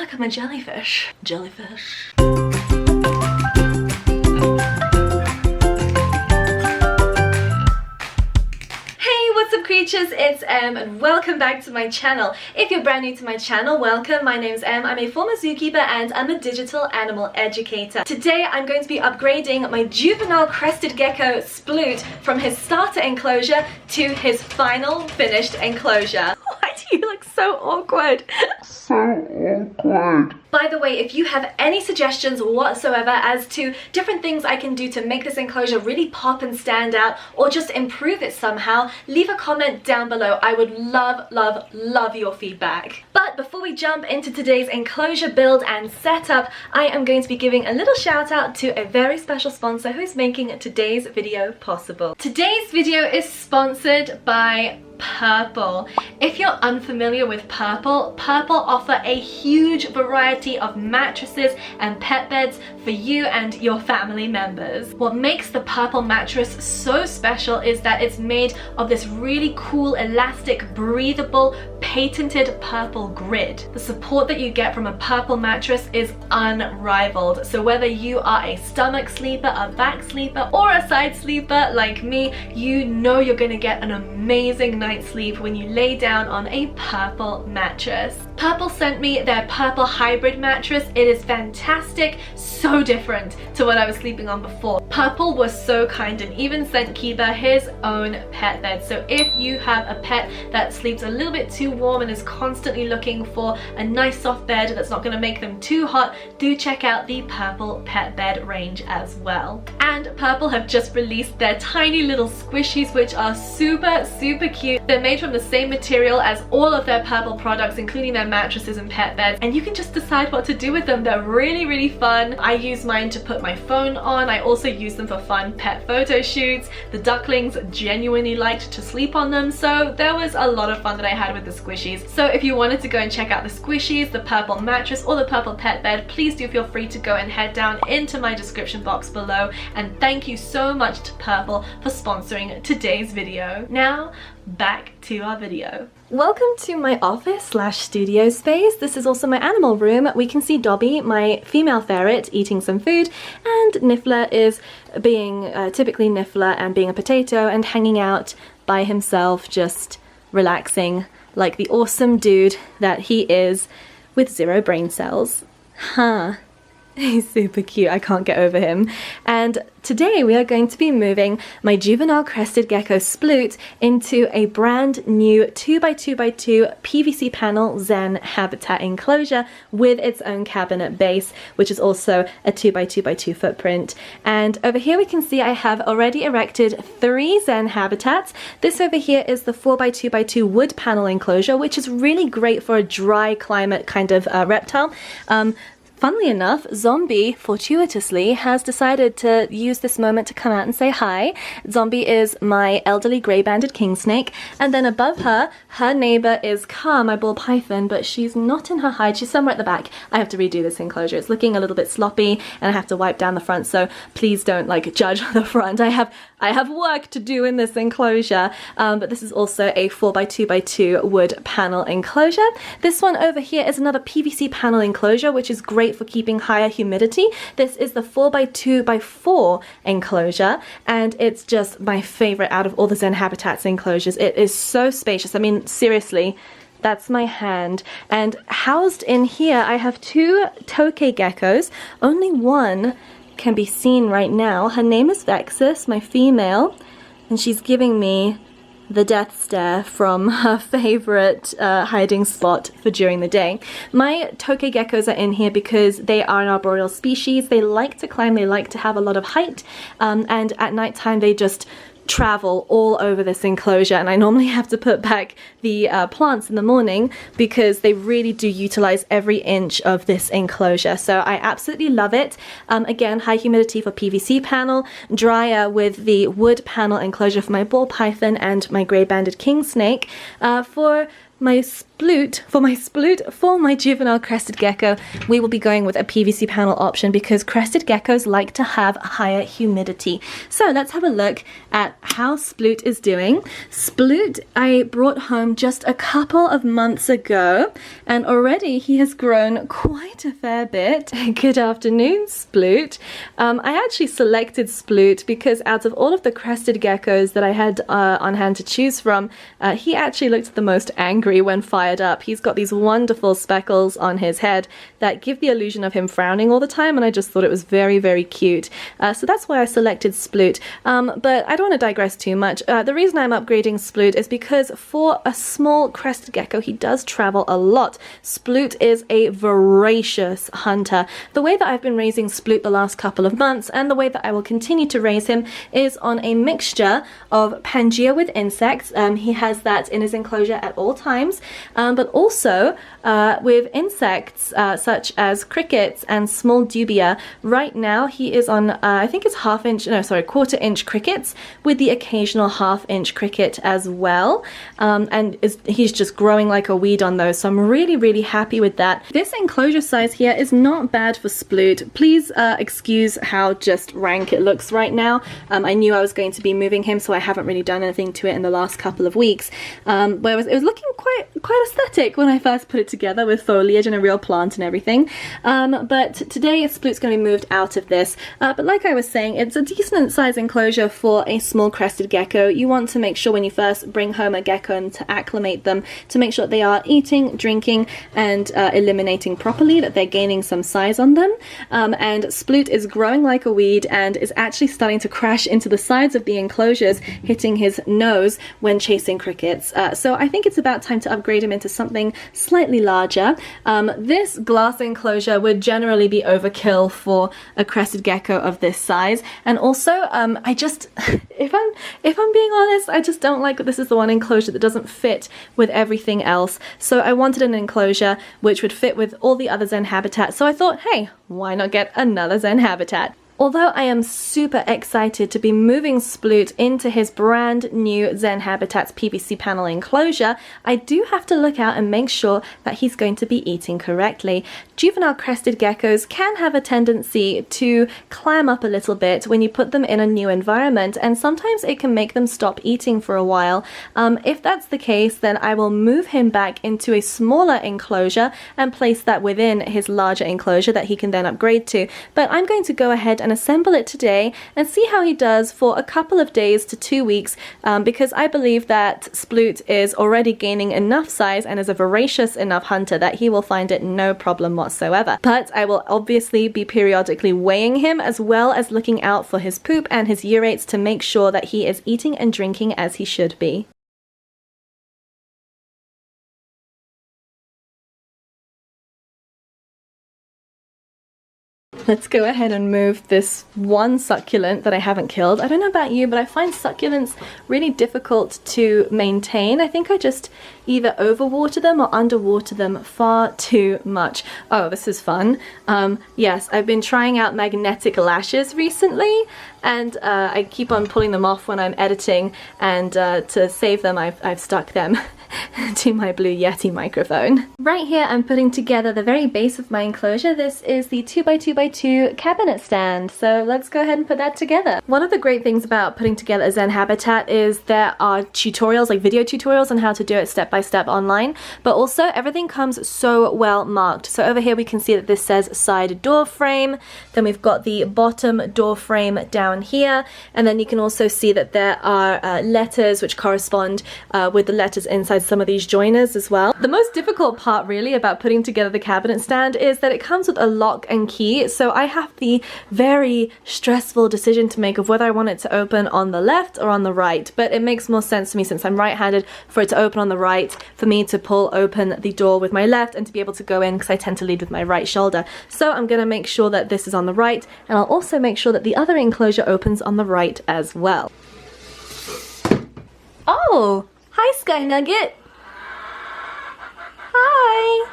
like I'm a jellyfish. Jellyfish. What's up creatures, it's Em and welcome back to my channel. If you're brand new to my channel, welcome. My name's Em, I'm a former zookeeper and I'm a digital animal educator. Today I'm going to be upgrading my juvenile Crested Gecko Sploot from his starter enclosure to his final finished enclosure. Why do you look so awkward? So awkward. By the way, if you have any suggestions whatsoever as to different things I can do to make this enclosure really pop and stand out, or just improve it somehow, leave a comment down below. I would love your feedback. But before we jump into today's enclosure build and setup, I am going to be giving a little shout out to a very special sponsor who's making today's video possible. Today's video is sponsored by Purple. If you're unfamiliar with Purple offer a huge variety of mattresses and pet beds for you and your family members. What makes the Purple mattress so special is that it's made of this really cool, elastic, breathable, patented Purple grid. The support that you get from a Purple mattress is unrivaled. So whether you are a stomach sleeper, a back sleeper, or a side sleeper like me, you know you're gonna get an amazing night's sleep when you lay down on a Purple mattress. Purple sent me their Purple hybrid mattress. It is fantastic, so different to what I was sleeping on before. Purple was so kind and even sent Kiba his own pet bed. So if you have a pet that sleeps a little bit too warm and is constantly looking for a nice soft bed that's not going to make them too hot, do check out the Purple pet bed range as well. And Purple have just released their tiny little squishies, which are super cute. They're made from the same material as all of their Purple products, including their mattresses and pet beds, and you can just decide what to do with them. They're really fun. I use mine to put my phone on. I also use them for fun pet photo shoots. The ducklings genuinely liked to sleep on them, so there was a lot of fun that I had with the squishies. So if you wanted to go and check out the squishies, the Purple mattress, or the Purple pet bed, please do feel free to go and head down into my description box below. And thank you so much to Purple for sponsoring today's video. Now back to our video. Welcome to my office slash studio space. This is also my animal room. We can see Dobby, my female ferret, eating some food, and Niffler is being typically Niffler and being a potato and hanging out by himself, just relaxing like the awesome dude that he is with 0 brain cells. Huh. He's super cute, I can't get over him. And today we are going to be moving my juvenile Crested Gecko Sploot into a brand new 2x2x2 PVC panel Zen Habitat enclosure with its own cabinet base, which is also a 2x2x2 footprint. And over here we can see I have already erected 3 Zen Habitats. This over here is the 4x2x2 wood panel enclosure, which is really great for a dry climate kind of reptile. Funnily enough, Zombie, fortuitously, has decided to use this moment to come out and say hi. Zombie is my elderly grey-banded king snake, and then above her, her neighbour is Car, my ball python, but she's not in her hide, she's somewhere at the back. I have to redo this enclosure. It's looking a little bit sloppy, and I have to wipe down the front, so please don't, like, judge the front. I have work to do in this enclosure, but this is also a 4x2x2 wood panel enclosure. This one over here is another PVC panel enclosure, which is great for keeping higher humidity. This is the 4x2x4 enclosure, and it's just my favorite out of all the Zen Habitats enclosures. It is so spacious. I mean, seriously, that's my hand. And housed in here, I have 2 tokay geckos. Only one can be seen right now. Her name is Vexus, my female, and she's giving me the death stare from her favorite hiding spot for during the day. My tokay geckos are in here because they are an arboreal species. They like to climb, they like to have a lot of height, and at nighttime they just travel all over this enclosure, and I normally have to put back the plants in the morning because they really do utilize every inch of this enclosure. So I absolutely love it. Again, high humidity for PVC panel, drier with the wood panel enclosure for my ball python and my grey-banded king snake. For my sploot, for my juvenile crested gecko, we will be going with a PVC panel option because crested geckos like to have higher humidity. So let's have a look at how Sploot is doing. Sploot I brought home just a couple of months ago, and already he has grown quite a fair bit. Good afternoon, Sploot. I actually selected Sploot because out of all of the crested geckos that I had on hand to choose from, he actually looked the most angry when fired up. He's got these wonderful speckles on his head that give the illusion of him frowning all the time, and I just thought it was very, very cute. So that's why I selected Sploot. But I don't want to digress too much. The reason I'm upgrading Sploot is because for a small crested gecko, he does travel a lot. Sploot is a voracious hunter. The way that I've been raising Sploot the last couple of months, and the way that I will continue to raise him, is on a mixture of Pangea with insects. He has that in his enclosure at all times. But also with insects such as crickets and small dubia. Right now he is on I think it's quarter-inch crickets with the occasional half-inch cricket as well, and he's just growing like a weed on those, so I'm really, really happy with that. This enclosure size here is not bad for Sploot. Please excuse how just rank it looks right now. I knew I was going to be moving him, so I haven't really done anything to it in the last couple of weeks, but it was looking quite aesthetic when I first put it together with foliage and a real plant and everything. But today Sploot's going to be moved out of this. But like I was saying, it's a decent size enclosure for a small crested gecko. You want to make sure when you first bring home a gecko and to acclimate them, to make sure that they are eating, drinking, and eliminating properly, that they're gaining some size on them. And Sploot is growing like a weed and is actually starting to crash into the sides of the enclosures, hitting his nose when chasing crickets. So I think it's about time to upgrade him into something slightly larger. This glass enclosure would generally be overkill for a crested gecko of this size, and also I just if I'm being honest, I just don't like that this is the one enclosure that doesn't fit with everything else. So I wanted an enclosure which would fit with all the other Zen Habitats, so I thought, hey, why not get another Zen Habitat? Although I am super excited to be moving Sploot into his brand new Zen Habitats PVC panel enclosure, I do have to look out and make sure that he's going to be eating correctly. Juvenile crested geckos can have a tendency to clam up a little bit when you put them in a new environment, and sometimes it can make them stop eating for a while. If that's the case, then I will move him back into a smaller enclosure and place that within his larger enclosure that he can then upgrade to. But I'm going to go ahead and assemble it today and see how he does for a couple of days to 2 weeks, because I believe that Sploot is already gaining enough size and is a voracious enough hunter that he will find it no problem whatsoever. But I will obviously be periodically weighing him, as well as looking out for his poop and his urates to make sure that he is eating and drinking as he should be. Let's go ahead and move this one succulent that I haven't killed. I don't know about you, but I find succulents really difficult to maintain. I think I just either overwater them or underwater them far too much. Oh, this is fun. Yes, I've been trying out magnetic lashes recently, and I keep on pulling them off when I'm editing, and to save them I've stuck them to my Blue Yeti microphone. Right here I'm putting together the very base of my enclosure. This is the 2x2x2 cabinet stand, so let's go ahead and put that together. One of the great things about putting together a Zen Habitat is there are tutorials, like video tutorials on how to do it step by step online, but also everything comes so well marked. So over here we can see that this says side door frame, then we've got the bottom door frame down here, and then you can also see that there are letters which correspond with the letters inside some of these joiners as well. The most difficult part really about putting together the cabinet stand is that it comes with a lock and key, so I have the very stressful decision to make of whether I want it to open on the left or on the right, but it makes more sense to me, since I'm right-handed, for it to open on the right, for me to pull open the door with my left and to be able to go in, because I tend to lead with my right shoulder. So I'm going to make sure that this is on the right, and I'll also make sure that the other enclosure opens on the right as well. Oh! Hi, Sky Nugget. Hi.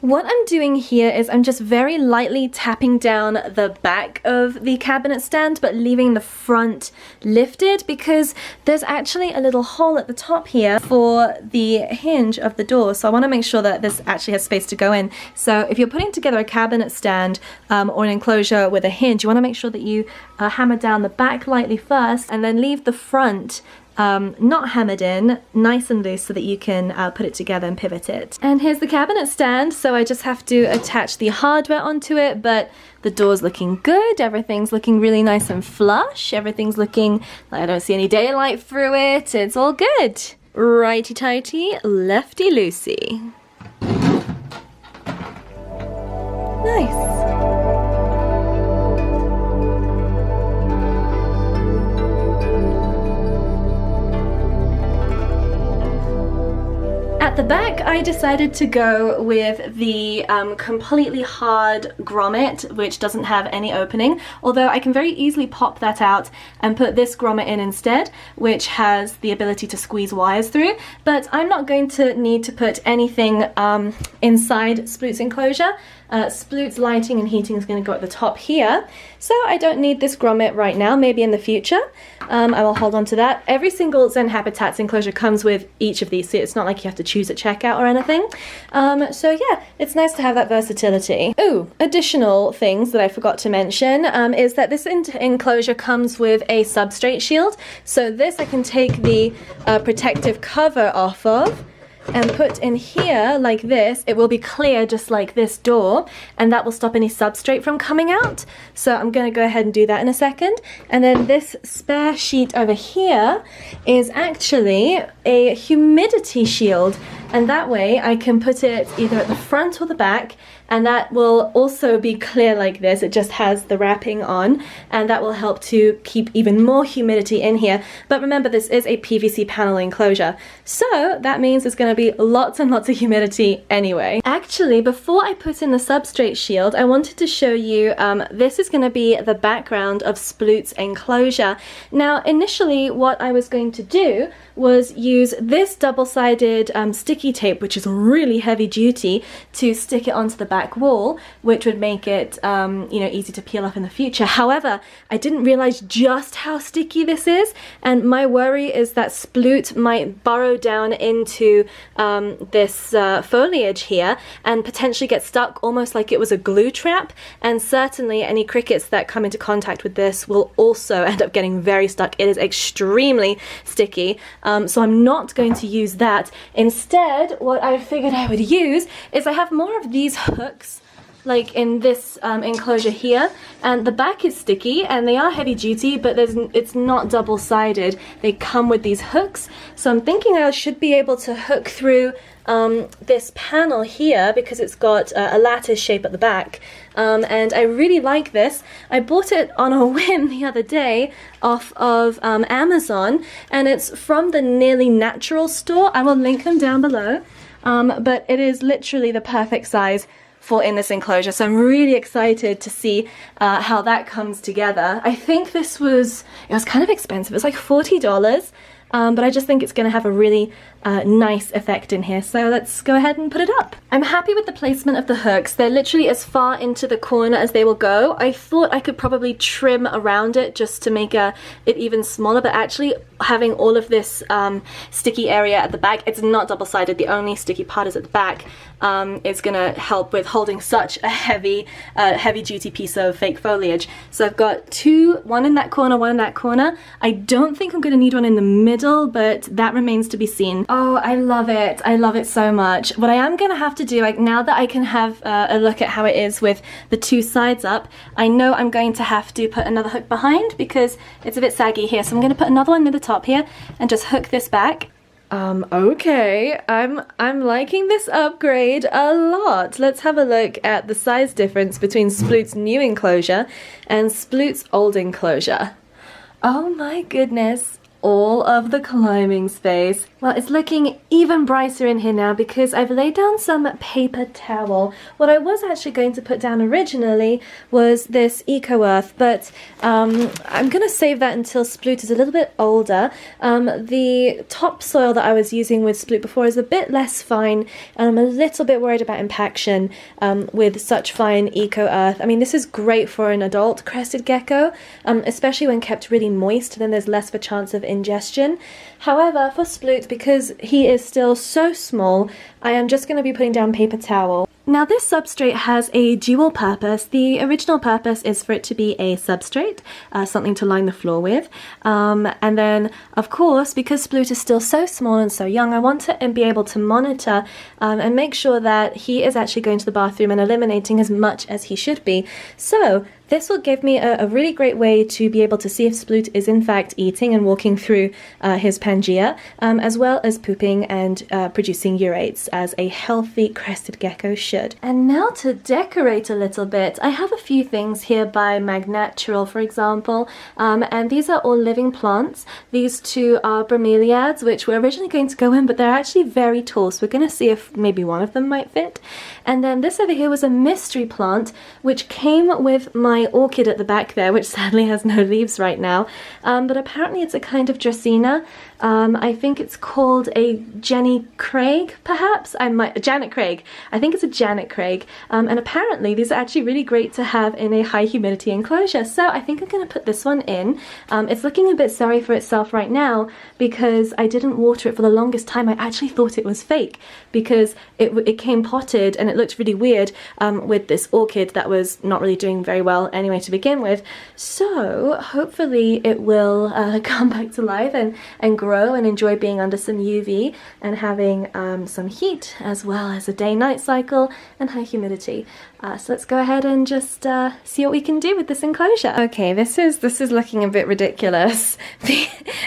What I'm doing here is I'm just very lightly tapping down the back of the cabinet stand, but leaving the front lifted because there's actually a little hole at the top here for the hinge of the door. So I want to make sure that this actually has space to go in. So if you're putting together a cabinet stand or an enclosure with a hinge, you want to make sure that you hammer down the back lightly first and then leave the front not hammered in, nice and loose so that you can put it together and pivot it. And here's the cabinet stand, so I just have to attach the hardware onto it, but the door's looking good, everything's looking really nice and flush, everything's looking like I don't see any daylight through it, it's all good. Righty tighty, lefty loosey. Nice. At the back, I decided to go with the completely hard grommet, which doesn't have any opening, although I can very easily pop that out and put this grommet in instead, which has the ability to squeeze wires through, but I'm not going to need to put anything inside Sploots' enclosure. Sploots' lighting and heating is going to go at the top here, so I don't need this grommet right now, maybe in the future. I will hold on to that. Every single Zen Habitats enclosure comes with each of these, so it's not like you have to choose at checkout or anything. So yeah, it's nice to have that versatility. Ooh, additional things that I forgot to mention is that this enclosure comes with a substrate shield. So this I can take the protective cover off of and put in here like this. It will be clear just like this door, and that will stop any substrate from coming out. So I'm going to go ahead and do that in a second. And then this spare sheet over here is actually a humidity shield, and that way I can put it either at the front or the back, and that will also be clear like this. It just has the wrapping on, and that will help to keep even more humidity in here. But remember, this is a PVC panel enclosure, so that means there's going to be lots and lots of humidity anyway. Actually, before I put in the substrate shield, I wanted to show you, this is going to be the background of Sploots' enclosure. Now, initially what I was going to do was use this double-sided sticky tape, which is really heavy duty, to stick it onto the back wall, which would make it you know, easy to peel off in the future. However, I didn't realize just how sticky this is, and my worry is that Sploot might burrow down into this foliage here and potentially get stuck almost like it was a glue trap, and certainly any crickets that come into contact with this will also end up getting very stuck. It is extremely sticky, so I'm not going to use that. Instead, what I figured I would use is I have more of these hooks like in this enclosure here, and the back is sticky and they are heavy duty, but it's not double-sided. They come with these hooks, so I'm thinking I should be able to hook through this panel here because it's got a lattice shape at the back, and I really like this. I bought it on a whim the other day off of Amazon, and it's from the Nearly Natural store. I will link them down below, but it is literally the perfect size for in this enclosure, so I'm really excited to see how that comes together. I think it was kind of expensive. It's like $40, but I just think it's going to have a really nice effect in here, so let's go ahead and put it up. I'm happy with the placement of the hooks. They're literally as far into the corner as they will go. I thought I could probably trim around it just to make it even smaller, but actually having all of this sticky area at the back, it's not double-sided, the only sticky part is at the back, is going to help with holding such a heavy duty piece of fake foliage. So I've got two, one in that corner, one in that corner. I don't think I'm going to need one in the middle, but that remains to be seen. Oh, I love it. I love it so much. What I am going to have to do, like now that I can have a look at how it is with the two sides up, I know I'm going to have to put another hook behind because it's a bit saggy here. So I'm going to put another one near the top here and just hook this back. Okay, I'm liking this upgrade a lot. Let's have a look at the size difference between Sploot's new enclosure and Sploot's old enclosure. Oh my goodness, all of the climbing space. Well, it's looking even brighter in here now because I've laid down some paper towel. What I was actually going to put down originally was this Eco Earth, but I'm going to save that until Sploot is a little bit older. The topsoil that I was using with Sploot before is a bit less fine, and I'm a little bit worried about impaction with such fine Eco Earth. I mean, this is great for an adult Crested Gecko, especially when kept really moist, then there's less of a chance of ingestion. However, for Sploot, because he is still so small, I am just going to be putting down paper towel. Now this substrate has a dual purpose. The original purpose is for it to be a substrate, something to line the floor with. And then, of course, because Sploot is still so small and so young, I want to be able to monitor and make sure that he is actually going to the bathroom and eliminating as much as he should be. So this will give me a really great way to be able to see if Sploot is in fact eating and walking through his Pangea, as well as pooping and producing urates, as a healthy Crested Gecko should. And now to decorate a little bit. I have a few things here by Magnatural, for example, and these are all living plants. These two are bromeliads, which were originally going to go in, but they're actually very tall, so we're going to see if maybe one of them might fit. And then this over here was a mystery plant, which came with my orchid at the back there, which sadly has no leaves right now, but apparently it's a kind of Dracaena. I think it's called a Jenny Craig, perhaps? Janet Craig. I think it's a Janet Craig, and apparently these are actually really great to have in a high humidity enclosure, so I think I'm going to put this one in. It's looking a bit sorry for itself right now because I didn't water it for the longest time. I actually thought it was fake because it came potted and it looked really weird with this orchid that was not really doing very well anyway to begin with. So hopefully it will come back to life and grow and enjoy being under some UV and having some heat, as well as a day-night cycle and high humidity. So let's go ahead and just see what we can do with this enclosure. Okay, this is looking a bit ridiculous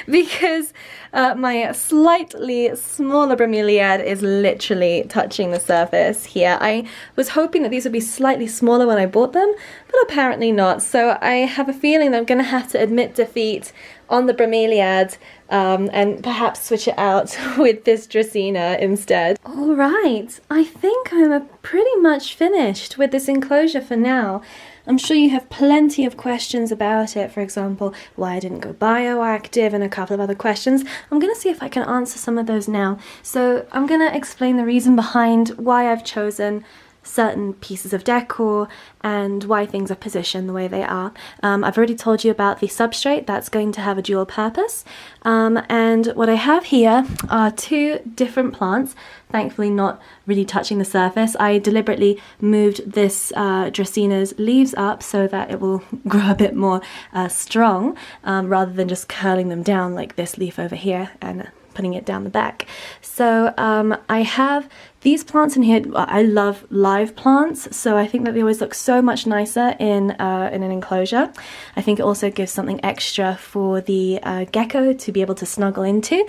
because my slightly smaller bromeliad is literally touching the surface here. I was hoping that these would be slightly smaller when I bought them, but apparently not. So I have a feeling that I'm going to have to admit defeat on the bromeliad and perhaps switch it out with this Dracaena instead. Alright, I think I'm pretty much finished with this enclosure for now. I'm sure you have plenty of questions about it, for example, why I didn't go bioactive and a couple of other questions. I'm going to see if I can answer some of those now. So I'm going to explain the reason behind why I've chosen certain pieces of decor and why things are positioned the way they are. I've already told you about the substrate. That's going to have a dual purpose, and what I have here are two different plants, thankfully not really touching the surface. I deliberately moved this Dracaena's leaves up so that it will grow a bit more strong, rather than just curling them down like this leaf over here and putting it down the back. So I have these plants in here. I love live plants, so I think that they always look so much nicer in an enclosure. I think it also gives something extra for the gecko to be able to snuggle into.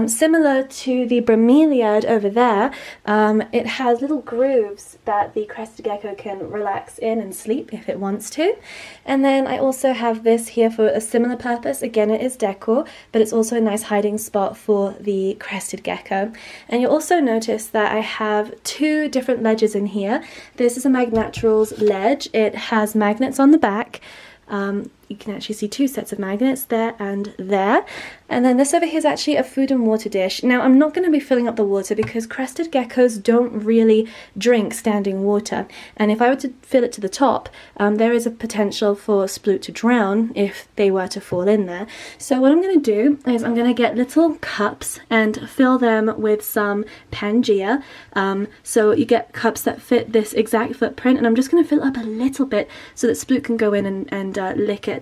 Similar to the bromeliad over there, it has little grooves that the Crested Gecko can relax in and sleep if it wants to. And then I also have this here for a similar purpose. Again, it is decor, but it's also a nice hiding spot for the Crested Gecko. And you'll also notice that I have two different ledges in here. This is a Magnaturals ledge. It has magnets on the back. You can actually see two sets of magnets there and there. And then this over here is actually a food and water dish. Now I'm not going to be filling up the water because Crested Geckos don't really drink standing water. And if I were to fill it to the top, there is a potential for Sploot to drown if they were to fall in there. So what I'm going to do is I'm going to get little cups and fill them with some Pangea. So you get cups that fit this exact footprint, and I'm just going to fill up a little bit so that Sploot can go in and lick it.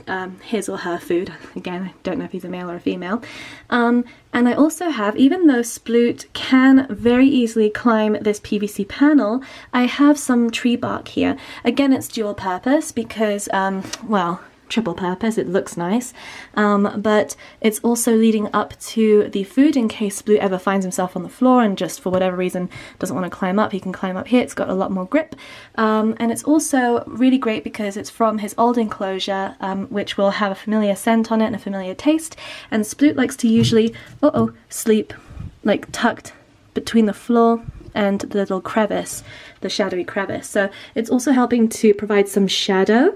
His or her food. Again, I don't know if he's a male or a female. And I also have, even though Sploot can very easily climb this PVC panel, I have some tree bark here. Again, it's dual purpose because, well, triple purpose, it looks nice, but it's also leading up to the food in case Sploot ever finds himself on the floor and just for whatever reason doesn't want to climb up. He can climb up here. It's got a lot more grip, and it's also really great because it's from his old enclosure, which will have a familiar scent on it and a familiar taste, and Sploot likes to usually sleep like tucked between the floor and the little crevice, the shadowy crevice. So it's also helping to provide some shadow.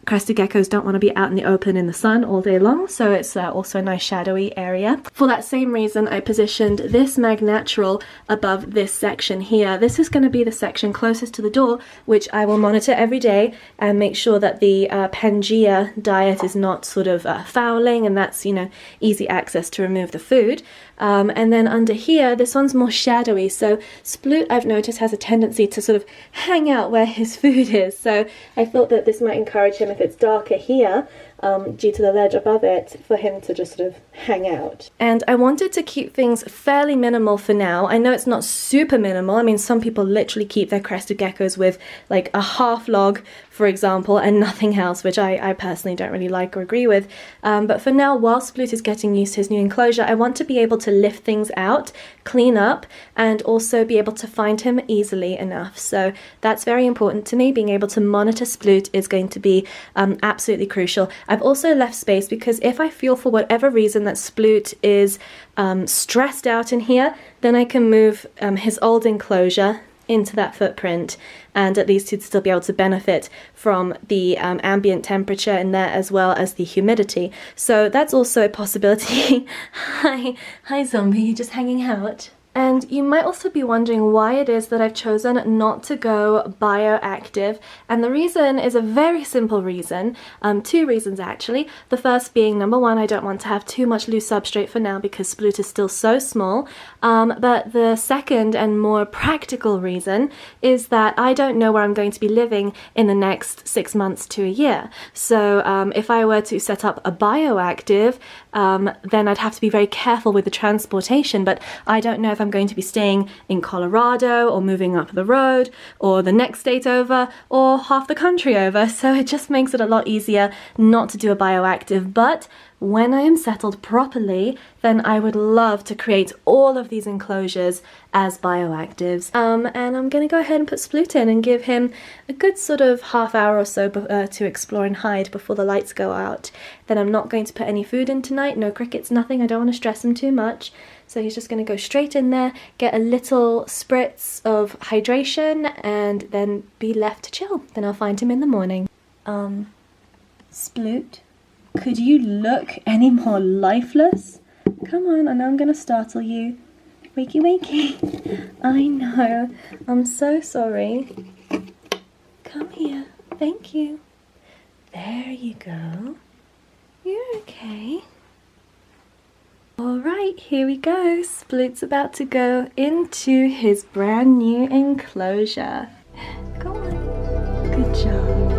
Crested geckos don't want to be out in the open in the sun all day long, so it's also a nice shadowy area. For that same reason, I positioned this mag natural above this section here. This is going to be the section closest to the door, which I will monitor every day and make sure that the Pangea diet is not sort of fouling, and that's, you know, easy access to remove the food. And then under here, this one's more shadowy, so Sploot, I've noticed, has a tendency to sort of hang out where his food is, so I thought that this might encourage him, if it's darker here, due to the ledge above it, for him to just sort of hang out. And I wanted to keep things fairly minimal for now. I know it's not super minimal. I mean, some people literally keep their crested geckos with like a half log, for example, and nothing else, which I personally don't really like or agree with. But for now, while Sploot is getting used to his new enclosure, I want to be able to lift things out, clean up, and also be able to find him easily enough. So that's very important to me. Being able to monitor Sploot is going to be absolutely crucial. I've also left space because if I feel for whatever reason that Sploot is stressed out in here, then I can move his old enclosure into that footprint, and at least he'd still be able to benefit from the ambient temperature in there as well as the humidity. So that's also a possibility. Hi zombie, you just hanging out? And you might also be wondering why it is that I've chosen not to go bioactive, and the reason is a very simple reason, two reasons actually. The first being, number one, I don't want to have too much loose substrate for now because Sploot is still so small, but the second and more practical reason is that I don't know where I'm going to be living in the next 6 months to a year. So if I were to set up a bioactive, then I'd have to be very careful with the transportation, but I don't know if I'm going to be staying in Colorado or moving up the road or the next state over or half the country over, so it just makes it a lot easier not to do a bioactive. But when I am settled properly, then I would love to create all of these enclosures as bioactives. And I'm gonna go ahead and put Sploot in and give him a good sort of half hour or so to explore and hide before the lights go out. Then I'm not going to put any food in tonight, no crickets, nothing. I don't want to stress him too much. So he's just going to go straight in there, get a little spritz of hydration, and then be left to chill. Then I'll find him in the morning. Sploot, could you look any more lifeless? Come on, I know I'm going to startle you. Wakey, wakey. I know. I'm so sorry. Come here. Thank you. There you go. You're okay. Alright, here we go. Sploot's about to go into his brand new enclosure. Go on. Good job.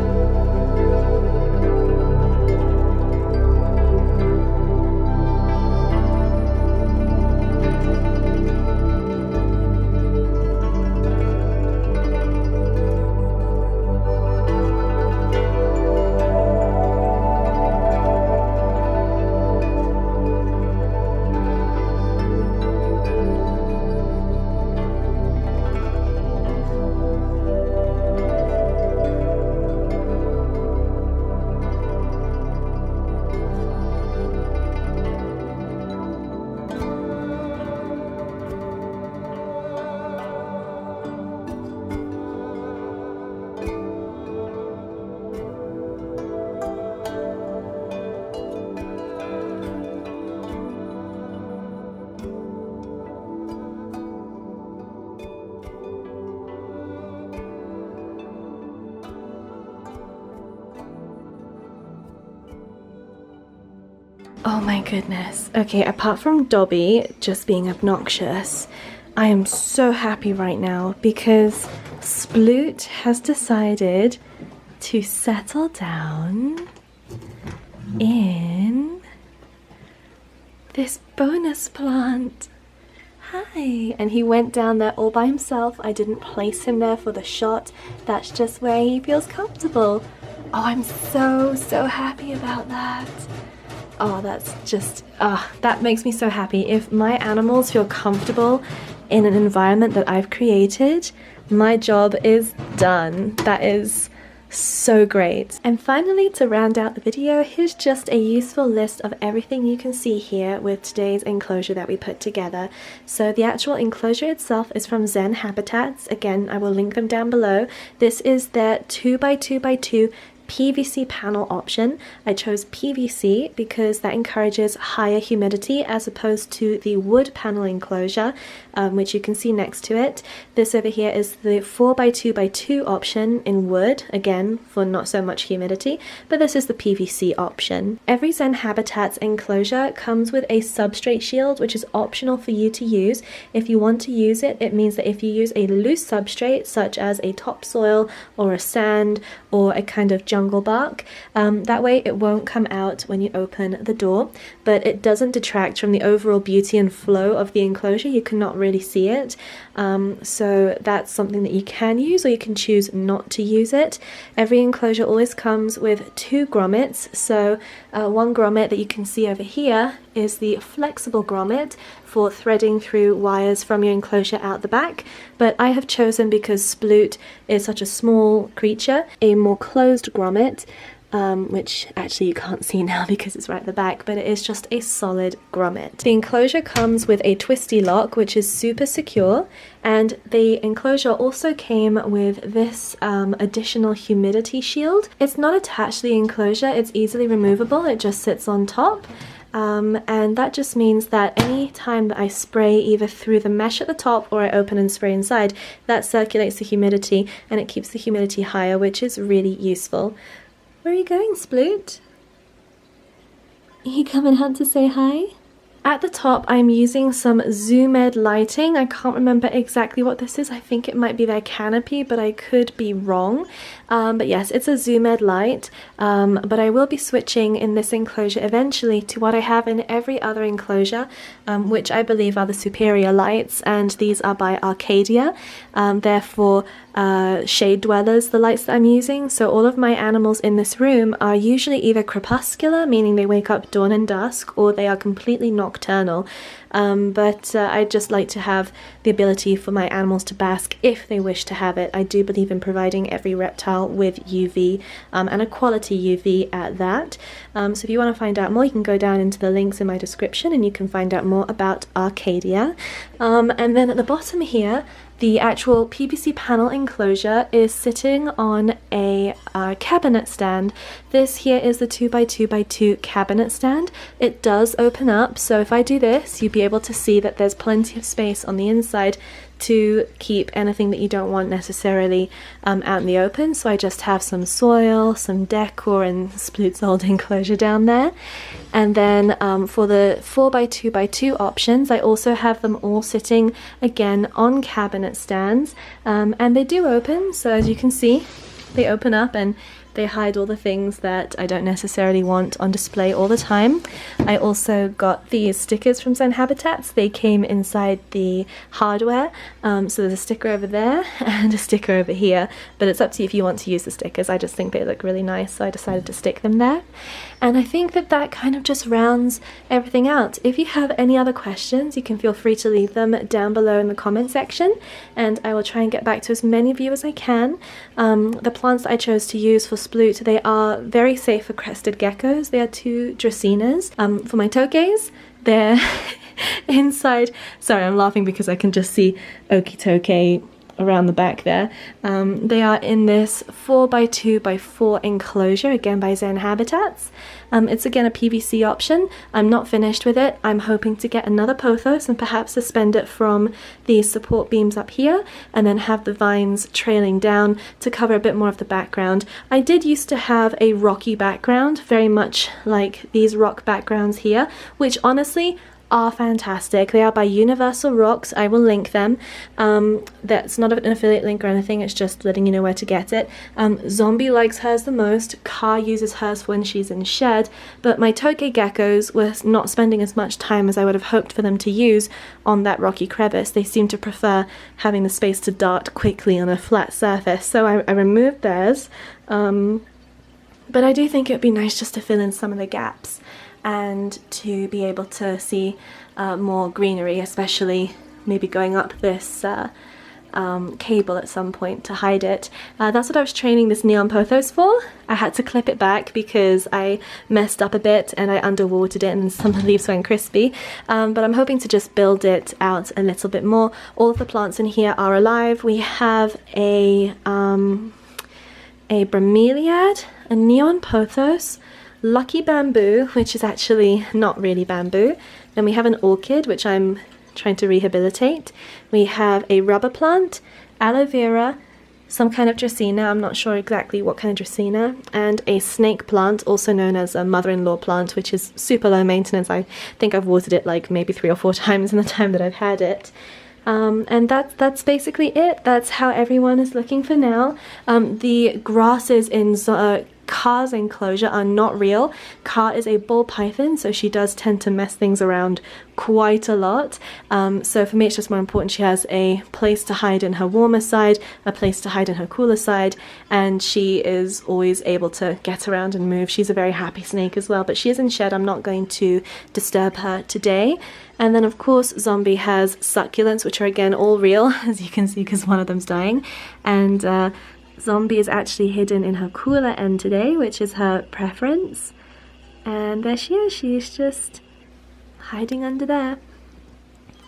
Oh my goodness. Okay, apart from Dobby just being obnoxious, I am so happy right now because Sploot has decided to settle down in this bonus plant. Hi. And he went down there all by himself. I didn't place him there for the shot. That's just where he feels comfortable. Oh, I'm so happy about that. Oh, that's just, that makes me so happy. If my animals feel comfortable in an environment that I've created, my job is done. That is so great. And finally, to round out the video, here's just a useful list of everything you can see here with today's enclosure that we put together. So the actual enclosure itself is from Zen Habitats. Again, I will link them down below. This is their 2x2x2 PVC panel option. I chose PVC because that encourages higher humidity as opposed to the wood panel enclosure, which you can see next to it. This over here is the 4x2x2 option in wood, again for not so much humidity, but this is the PVC option. Every Zen Habitats enclosure comes with a substrate shield, which is optional for you to use. If you want to use it, it means that if you use a loose substrate such as a topsoil or a sand or a kind of jungle bark, that way it won't come out when you open the door, but it doesn't detract from the overall beauty and flow of the enclosure. You cannot really see it, so that's something that you can use, or you can choose not to use it. Every enclosure always comes with 2 grommets, so one grommet that you can see over here is the flexible grommet for threading through wires from your enclosure out the back, but I have chosen, because Sploot is such a small creature, a more closed grommet, which actually you can't see now because it's right at the back, but it is just a solid grommet. The enclosure comes with a twisty lock, which is super secure, and the enclosure also came with this additional humidity shield. It's not attached to the enclosure, it's easily removable, it just sits on top. And that just means that any time that I spray either through the mesh at the top or I open and spray inside, that circulates the humidity and it keeps the humidity higher, which is really useful. Where are you going, Sploot? Are you coming out to say hi? At the top, I'm using some Zoomed lighting. I can't remember exactly what this is. I think it might be their canopy, but I could be wrong. But yes, it's a Zoomed light, but I will be switching in this enclosure eventually to what I have in every other enclosure, which I believe are the superior lights, and these are by Arcadia. They're for shade dwellers, the lights that I'm using. So all of my animals in this room are usually either crepuscular, meaning they wake up dawn and dusk, or they are completely nocturnal. But I'd just like to have the ability for my animals to bask if they wish to have it. I do believe in providing every reptile with UV, and a quality UV at that. So if you want to find out more, you can go down into the links in my description and you can find out more about Arcadia. And then at the bottom here, the actual PVC panel enclosure is sitting on a cabinet stand. This here is the 2x2x2 cabinet stand. It does open up, so if I do this, you'll be able to see that there's plenty of space on the inside to keep anything that you don't want necessarily out in the open. So I just have some soil, some decor, and Sploot's old enclosure down there. And then for the 4x2x2 options, I also have them all sitting again on cabinet stands, and they do open, so as you can see, they open up and they hide all the things that I don't necessarily want on display all the time. I also got these stickers from Zen Habitats. They came inside the hardware, so there's a sticker over there and a sticker over here, but it's up to you if you want to use the stickers. I just think they look really nice, so I decided to stick them there. And I think that that kind of just rounds everything out. If you have any other questions, you can feel free to leave them down below in the comment section, and I will try and get back to as many of you as I can. The plants that I chose to use for Sploot, they are very safe for crested geckos. They are 2 dracaenas. For my toques, they're inside. Sorry, I'm laughing because I can just see Okitoke around the back there. They are in this 4x2x4 enclosure, again by Zen Habitats. It's again a PVC option. I'm not finished with it. I'm hoping to get another pothos and perhaps suspend it from these support beams up here, and then have the vines trailing down to cover a bit more of the background. I did used to have a rocky background, very much like these rock backgrounds here, which honestly are fantastic. They are by Universal Rocks. I will link them. That's not an affiliate link or anything, it's just letting you know where to get it. Zombie likes hers the most. Car uses hers when she's in shed, but my toke geckos were not spending as much time as I would have hoped for them to use on that rocky crevice. They seem to prefer having the space to dart quickly on a flat surface, so I removed theirs. But I do think it would be nice just to fill in some of the gaps and to be able to see more greenery, especially maybe going up this cable at some point to hide it. That's what I was training this neon pothos for. I had to clip it back because I messed up a bit and I underwatered it and some of the leaves went crispy. But I'm hoping to just build it out a little bit more. All of the plants in here are alive. We have a bromeliad, a neon pothos, lucky bamboo, which is actually not really bamboo. Then we have an orchid, which I'm trying to rehabilitate. We have a rubber plant, aloe vera, some kind of dracaena, I'm not sure exactly what kind of dracaena, and a snake plant, also known as a mother-in-law plant, which is super low maintenance. I think I've watered it like maybe 3 or 4 times in the time that I've had it. And that's basically it. That's how everyone is looking for now. The grasses in Car's enclosure are not real. Car is a ball python, so she does tend to mess things around quite a lot. So for me it's just more important she has a place to hide in her warmer side, a place to hide in her cooler side, and she is always able to get around and move. She's a very happy snake as well, but she is in shed. I'm not going to disturb her today. And then of course Zombie has succulents, which are again all real, as you can see, because one of them's dying. And Zombie is actually hidden in her cooler end today, which is her preference. And there she is, she's just hiding under there.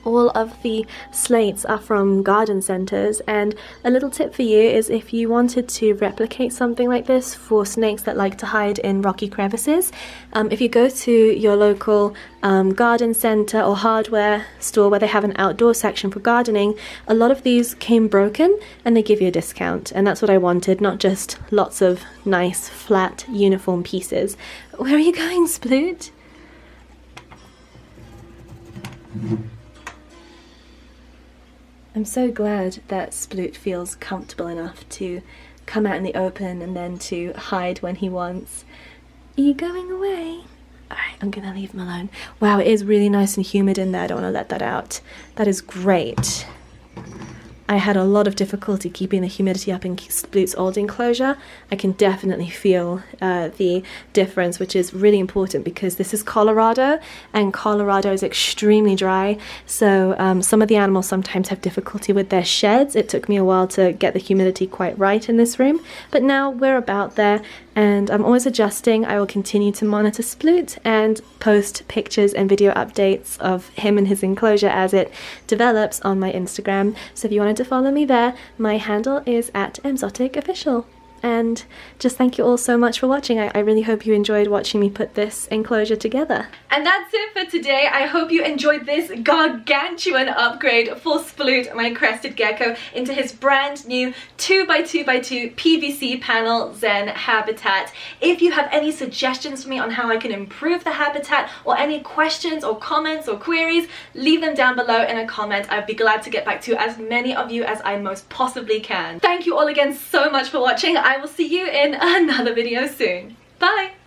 All of the slates are from garden centers, and a little tip for you is if you wanted to replicate something like this for snakes that like to hide in rocky crevices, if you go to your local garden center or hardware store where they have an outdoor section for gardening, a lot of these came broken and they give you a discount, and that's what I wanted, not just lots of nice flat uniform pieces. Where are you going, Sploot? I'm so glad that Sploot feels comfortable enough to come out in the open and then to hide when he wants. Are you going away? Alright, I'm gonna leave him alone. Wow, it is really nice and humid in there. I don't want to let that out. That is great. I had a lot of difficulty keeping the humidity up in Sploot's old enclosure. I can definitely feel the difference, which is really important because this is Colorado, and Colorado is extremely dry. So some of the animals sometimes have difficulty with their sheds. It took me a while to get the humidity quite right in this room, but now we're about there, and I'm always adjusting. I will continue to monitor Sploot and post pictures and video updates of him and his enclosure as it develops on my Instagram. So if you wanted to follow me there, my handle is @Emzotic_official. And just thank you all so much for watching. I really hope you enjoyed watching me put this enclosure together. And that's it for today. I hope you enjoyed this gargantuan upgrade for Sploot, my crested gecko, into his brand new 2x2x2 PVC panel Zen Habitat. If you have any suggestions for me on how I can improve the habitat, or any questions or comments or queries, leave them down below in a comment. I'd be glad to get back to as many of you as I most possibly can. Thank you all again so much for watching. I will see you in another video soon. Bye!